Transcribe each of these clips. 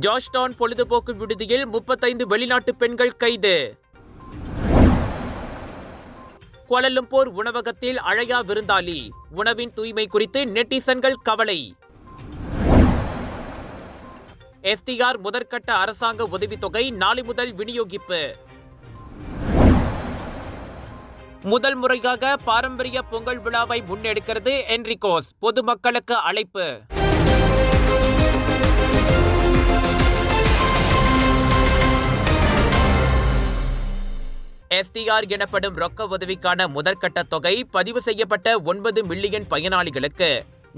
Georgetown பொழுதுபோக்கு விடுதியில் 35 வெளிநாட்டு பெண்கள் கைது. கோலாலம்பூர் உணவகத்தில் அழையா விருந்தாளி, உணவின் தூய்மை குறித்து நெட்டிசன்கள் கவலை. எஸ்டிஆர் முதற்கட்ட அரசாங்க உதவித்தொகை நாளை முதல் விநியோகிப்பு. முதல் முறையாக பாரம்பரிய பொங்கல் விழாவை முன்னெடுக்கிறது என்ரிகோஸ், பொதுமக்களுக்கு அழைப்பு. எஸ்டிஆர் எனப்படும் ரொக்க உதவிக்கான முதற்கட்ட தொகை பதிவு செய்யப்பட்ட 9 மில்லியன் பயனாளிகளுக்கு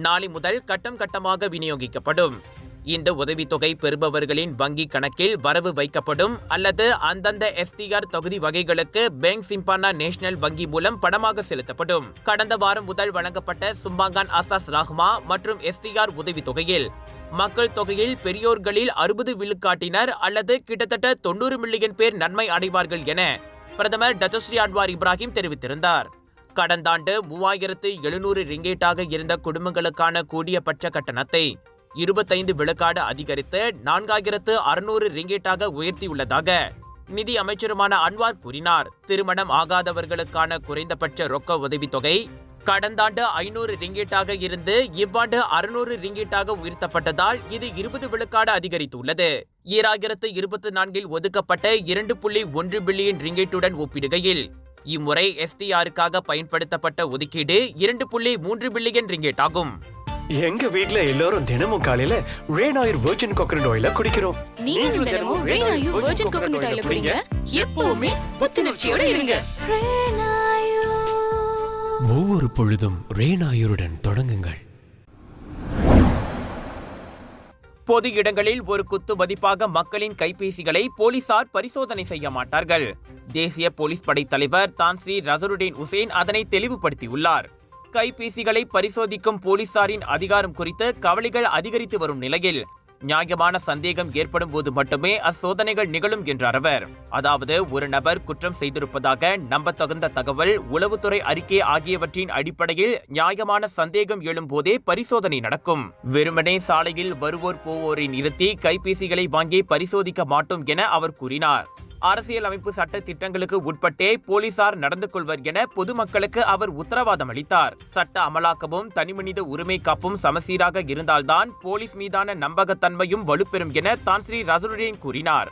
நாளை முதல் கட்டம் கட்டமாக விநியோகிக்கப்படும். இந்த உதவித்தொகை பெறுபவர்களின் வங்கி கணக்கில் வரவு வைக்கப்படும் அல்லது அந்தந்த எஸ்டிஆர் தொகுதி வகைகளுக்கு பேங்க் சிம்பானா நேஷனல் வங்கி மூலம் பணமாக செலுத்தப்படும். கடந்த வாரம் முதல் வழங்கப்பட்ட சும்பாங்கான் ஆசாஸ் ராஹ்மா மற்றும் எஸ்டிஆர் உதவித்தொகையில் மக்கள் தொகையில் பெரியோர்களில் 60 விழுக்காட்டினர் அல்லது கிட்டத்தட்ட 90 மில்லியன் பேர் நன்மை அடைவார்கள் என பிரதமர் டத்தோஸ்ரீ அன்வார் இப்ராஹிம் தெரிவித்திருந்தார். கடந்த ஆண்டு 3700 ரிங்கேட்டாக இருந்த குடும்பங்களுக்கான கூடியபட்ச கட்டணத்தை 25 விழுக்காடு அதிகரித்து 4600 ரிங்கேட்டாக உயர்த்தியுள்ளதாக நிதி அமைச்சருமான அன்வார் கூறினார். திருமணம் ஆகாதவர்களுக்கான குறைந்தபட்ச ரொக்க உதவித்தொகை கடந்த ஆண்டு 500 ரிங்கேட்டாக இருந்து இவ்வாண்டு 600 ரிங்கேட்டாக உயர்த்தப்பட்டதால் இது 20 விழுக்காடு அதிகரித்துள்ளது. 2024 ஒதுக்கப்பட்ட 2.1 பில்லியன் ரிங்கேட்டுடன் ஒப்பிடுகையில் இம்முறை எஸ்டிஆருக்காக பயன்படுத்தப்பட்ட ஒதுக்கீடு 2.3 பில்லியன் ரிங்கேட் ஆகும். எங்க வீட்ல எல்லாரும் தினமும் காலையில ரெயின் ஆயில் வெர்ஜின் கோகனட் ஆயில குடிக்கிறோம். நீங்களும் தினமும் ரெயின் ஆயில் வெர்ஜின் கோகனட் ஆயில குடிங்க. எப்பவுமே புத்துணர்ச்சியோட இருங்க. ஒவ்வொரு பொழுதும் ரெயின் ஆயிலுடன் தொடங்குங்கள். பொது இடங்களில் ஒரு குத்து மதிப்பாக மக்களின் கைபேசிகளை போலீசார் பரிசோதனை செய்ய மாட்டார்கள். தேசிய போலீஸ் படை தலைவர் தான்ஸ்ரீ ரசருடீன் உசேன் அதனை தெளிவுபடுத்தியுள்ளார். கைபேசிகளை பரிசோதிக்கும் போலீசாரின் அதிகாரம் குறித்து கவலைகள் அதிகரித்து வரும் நிலையில் நியாயமான சந்தேகம் ஏற்படும் போது மட்டுமே அச்சோதனைகள் நிகழும் என்றார் அவர். அதாவது ஒரு நபர் குற்றம் செய்திருப்பதாக நம்பத்தகுந்த தகவல், உளவுத்துறை அறிக்கை ஆகியவற்றின் அடிப்படையில் நியாயமான சந்தேகம் எழும் போதே பரிசோதனை நடக்கும். வெறுமனே சாலையில் வருவோர் போவோரை நிறுத்தி கைபேசிகளை வாங்கி பரிசோதிக்க மாட்டோம் என அவர் கூறினார். அரசியல் அமைப்பு சட்ட திட்டங்களுக்கு உட்பட்டே போலீசார் நடந்து கொள்வர் என பொதுமக்களுக்கு அவர் உத்தரவாதம் அளித்தார். சட்ட அமலாக்கமும் தனிமனித உரிமை காப்பும் சமசீராக இருந்தால்தான் போலீஸ் மீதான நம்பகத்தன்மையும் வலுப்பெறும் என தான்ஸ்ரீ ரசருடீன் கூறினார்.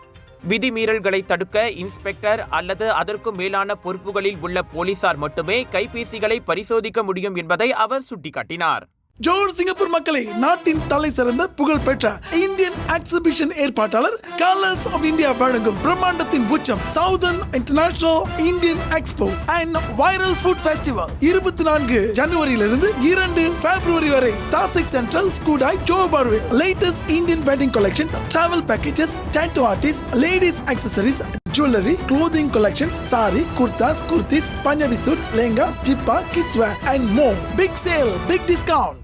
விதிமீறல்களை தடுக்க இன்ஸ்பெக்டர் அல்லது அதற்கும் மேலான பொறுப்புகளில் உள்ள போலீசார் மட்டுமே கைபேசிகளை பரிசோதிக்க முடியும் என்பதை அவர் சுட்டிக்காட்டினார். ஜோர் சிங்கப்பூர் மக்களை, நாட்டின் தலை சிறந்த புகழ்பெற்ற இந்தியன் எக்ஸிபிஷன் ஏற்பாட்டாளர் கலர்ஸ் ஆஃப் இந்தியா வழங்கும் பிரம்மாண்டத்தின் உச்சம் southern international Indian expo and viral food festival 24 ஜனவரியிலிருந்து 2 பிப்ரவரி வரை தாசிக் சென்ட்ரல் ஸ்கூடாய் ஜோபார்வே. Latest Indian wedding collections, travel packages, tattoo artist, ladies accessories, jewelry, clothing collections, sari, kurtas, kurtis, Punjabi suits, lehengas, jippa, kids wear and more. Big sale, big discount.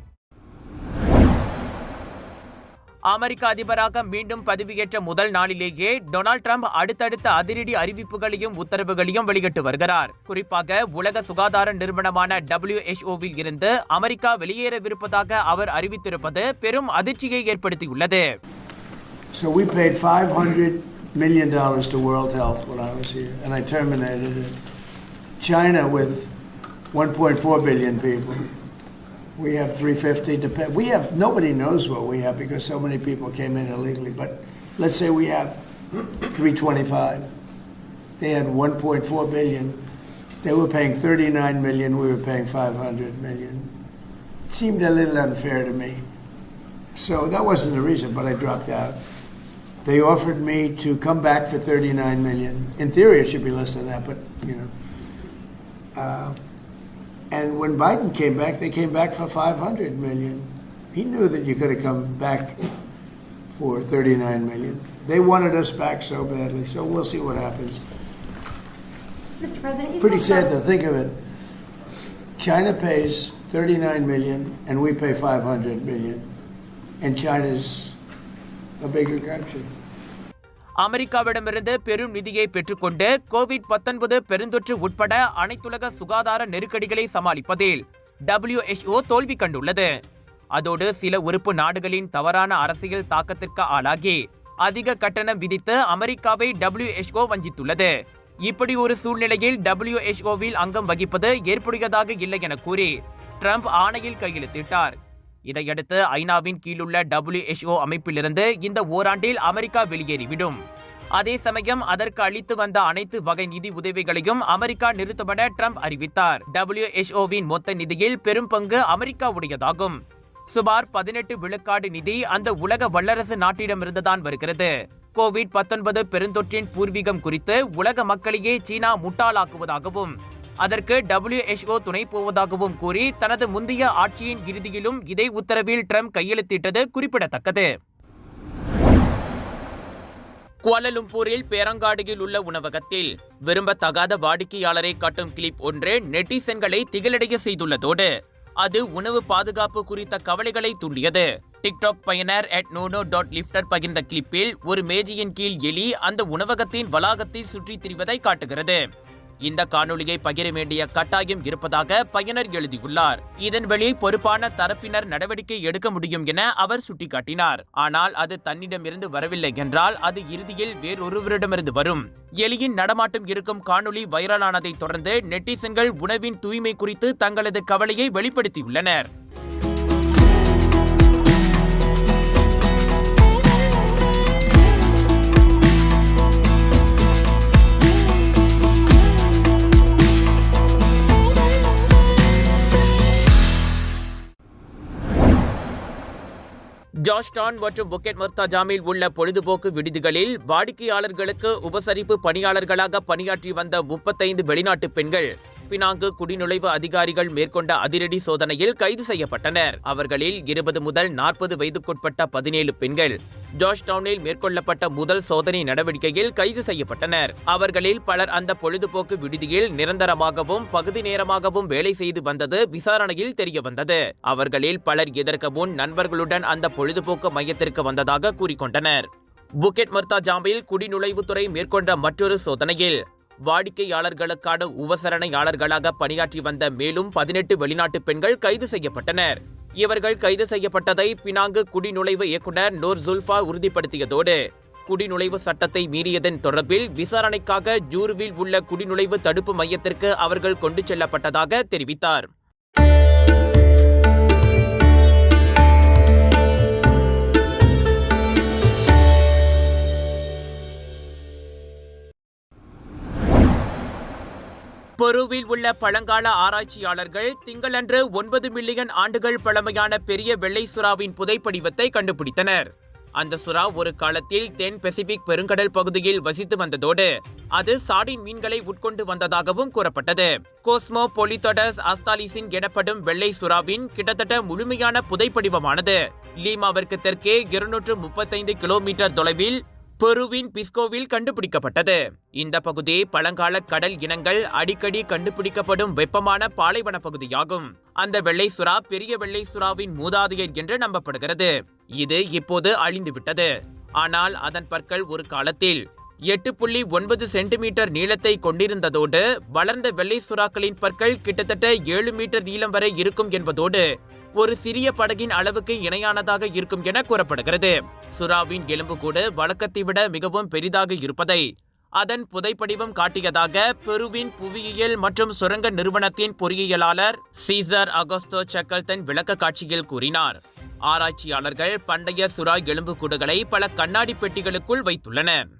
அமெரிக்க அதிபராக மீண்டும் பதவியேற்ற முதல் நாளிலேயே Donald Trump அடுத்தடுத்த அதிரடி அறிவிப்புகளையும் உத்தரவுகளையும் வெளியிட்டு வருகிறார். குறிப்பாக உலக சுகாதார நிறுவனமான WHO-வில் இருந்து அமெரிக்கா வெளியேறவிருப்பதாக அவர் அறிவித்திருப்பது பெரும் அதிர்ச்சியை ஏற்படுத்தியுள்ளது. So we paid $500 million to World Health when I was here, and I terminated it. China with 1.4 billion people. We have 350 to pay. We have, nobody knows what we have because so many people came in illegally, but let's say we have 325. They had 1.4 billion. They were paying 39 million, we were paying 500 million. It seemed a little unfair to me. So that wasn't the reason, but I dropped out. They offered me to come back for 39 million. In theory, it should be less than that, but, you know. And when Biden came back, they came back for 500 million. He knew that you could have come back for 39 million. They wanted us back so badly, so we'll see what happens. Mr. President, pretty sad to think of it. China pays 39 million and we pay 500 million. And China's a bigger country. அமெரிக்காவிடமிருந்து பெரும் நிதியை பெற்றுக்கொண்டு COVID-19 பெருந்தொற்று உட்பட அனைத்துலக சுகாதார நெருக்கடிகளை சமாளிப்பதில் WHO தோல்வி கண்டுள்ளது. அதோடு சில உறுப்பு நாடுகளின் தவறான அரசியல் தாக்கத்திற்கு ஆளாகி அதிக கட்டணம் விதித்து அமெரிக்காவை WHO வஞ்சித்துள்ளது. இப்படி ஒரு சூழ்நிலையில் WHOவில் அங்கம் வகிப்பது ஏற்புடையதாக இல்லை என கூறி ட்ரம்ப் ஆணையில் கையெழுத்திட்டார். இதையடுத்து ஐநாவின் கீழுள்ள WHO அமைப்பிலிருந்து இந்த ஓராண்டில் அமெரிக்கா வெளியேறிவிடும். அதே சமயம் அதற்கு அளித்து வந்த அனைத்து வகை நிதி உதவிகளையும் அமெரிக்கா நிறுத்துமென ட்ரம்ப் அறிவித்தார். WHOவின் மொத்த நிதியில் பெரும் பங்கு அமெரிக்காவுடையதாகும். சுமார் 18 விழுக்காடு நிதி அந்த உலக வல்லரசு நாட்டிடமிருந்துதான் வருகிறது. கோவிட்-19 பெருந்தொற்றின் பூர்வீகம் குறித்து உலக மக்களையே சீனா முட்டாளாக்குவதாகவும் அதற்கு WHO துணை போவதாகவும் கூறி தனது முந்தைய ஆட்சியின் இறுதியிலும் இதே உத்தரவில் ட்ரம்ப் கையெழுத்திட்டது குறிப்பிடத்தக்கது. குவாலலும்பூரில் பேரங்காடியில் உள்ள உணவகத்தில் விரும்பத்தகாத வாடிக்கையாளரை காட்டும் கிளிப் ஒன்று நெட்டிசன்களை திகிலடைய செய்துள்ளதோடு அது உணவு பாதுகாப்பு குறித்த கவலைகளை தூண்டியது. டிக்டாக் பயனர் @nono.lifter பகிர்ந்த கிளிப்பில் ஒரு மேஜையின் கீழ் எலி அந்த உணவகத்தின் வளாகத்தில் சுற்றித் திரிவதை காட்டுகிறது. இந்த காணொளியை பகிர வேண்டிய கட்டாயம் இருப்பதாக பயனர் எழுதியுள்ளார். இதன் வழி பொறுப்பான தரப்பினர் நடவடிக்கை எடுக்க முடியும் என அவர் சுட்டிக்காட்டினார். ஆனால் அது தன்னிடமிருந்து வரவில்லை என்றால் அது இறுதியில் வேறொருவரிடமிருந்து வரும். எலியின் நடமாட்டம் இருக்கும் காணொளி வைரலானதை தொடர்ந்து நெட்டிசன்கள் உணவின் தூய்மை குறித்து தங்களது கவலையை வெளிப்படுத்தியுள்ளனர். ஜார்ஜ்டவுன் மற்றும் புக்கெட் மர்தாஜாமில் உள்ள பொழுதுபோக்கு விடுதிகளில் வாடிக்கையாளர்களுக்கு உபசரிப்பு பணியாளர்களாக பணியாற்றி வந்த 35 வெளிநாட்டு பெண்கள் பினாங்கு குடிநுழைவு அதிகாரிகள் மேற்கொண்ட அதிரடி சோதனையில் கைது செய்யப்பட்டனர். அவர்களில் 20 முதல் 40 வயதுக்குட்பட்ட 17 பெண்கள் ஜார்ஜ்டவுனில் மேற்கொள்ளப்பட்ட முதல் சோதனை நடவடிக்கையில் கைது செய்யப்பட்டனர். அவர்களில் பலர் அந்த பொழுதுபோக்கு விடுதியில் நிரந்தரமாகவும் பகுதி நேரமாகவும் வேலை செய்து வந்தது விசாரணையில் தெரியவந்தது. அவர்களில் பலர் இதற்கு முன் நண்பர்களுடன் அந்த பொழுதுபோக்கு மையத்திற்கு வந்ததாக கூறிக்கொண்டனர். புக்கெட் மர்தாஜாமில் குடிநுழைவுத்துறை மேற்கொண்ட மற்றொரு சோதனையில் வாடிக்கையாளர்களுக்கான உபசரணையாளர்களாக பணியாற்றி வந்த மேலும் 18 வெளிநாட்டு பெண்கள் கைது செய்யப்பட்டனர். இவர்கள் கைது செய்யப்பட்டதை பினாங்கு குடிநுழைவு இயக்குனர் நூர் ஜுல்ஃபா உறுதிப்படுத்தியதோடு குடிநுழைவு சட்டத்தை மீறியதன் தொடர்பில் விசாரணைக்காக ஜூருவில் உள்ள குடிநுழைவு தடுப்பு மையத்திற்கு அவர்கள் கொண்டு செல்லப்பட்டதாக தெரிவித்தார். பெருவில் உள்ள பழங்கால ஆராய்ச்சியாளர்கள் திங்களன்று 9 மில்லியன் ஆண்டுகள் பழமையான பெரிய வெள்ளை சுறாவின் புதைப்படிவத்தை கண்டுபிடித்தனர். அந்த சுறா ஒரு காலத்தில் தென் பசிபிக் பெருங்கடல் பகுதியில் வசித்து வந்ததோடு அது சாடின் மீன்களை உட்கொண்டு வந்ததாகவும் கூறப்பட்டது. கோஸ்மோபொலிதோடஸ் ஆஸ்தாலிசின் எனப்படும் வெள்ளை சுறாவின் கிட்டத்தட்ட முழுமையான புதைப்படிவமானது லீமாவிற்கு தெற்கே 235 கிலோமீட்டர் தொலைவில் பெருவின் பிஸ்கோவில் கண்டுபிடிக்கப்பட்டது. இந்த பகுதி பழங்கால கடல் இனங்கள் அடிக்கடி கண்டுபிடிக்கப்படும் வெப்பமான பாலைவன பகுதியாகும். அந்த வெள்ளை சுறா பெரிய வெள்ளை சுறாவின் மூதாதையர் என்று நம்பப்படுகிறது. இது இப்போது அழிந்துவிட்டது. ஆனால் அதன் பற்கள் ஒரு காலத்தில் 8.9 சென்டிமீட்டர் நீளத்தை கொண்டிருந்ததோடு வளர்ந்த வெள்ளை சுறாக்களின் பற்கள் கிட்டத்தட்ட 7 மீட்டர் நீளம் வரை இருக்கும் என்பதோடு ஒரு சிறிய படகின் அளவுக்கு இணையானதாக இருக்கும் என கூறப்படுகிறது. சுறாவின் எலும்புக்கூடு வழக்கத்தை விட மிகவும் பெரிதாக இருப்பதை அதன் புதைப்படிவம் காட்டியதாக பெருவின் புவியியல் மற்றும் சுரங்க நிறுவனத்தின் பொறியியலாளர் சீசர் அகோஸ்டோ சக்கல்தன் விளக்க காட்சியில் கூறினார். ஆராய்ச்சியாளர்கள் பண்டைய சுறா எலும்புக்கூடுகளை பல கண்ணாடி பெட்டிகளுக்குள் வைத்துள்ளனர்.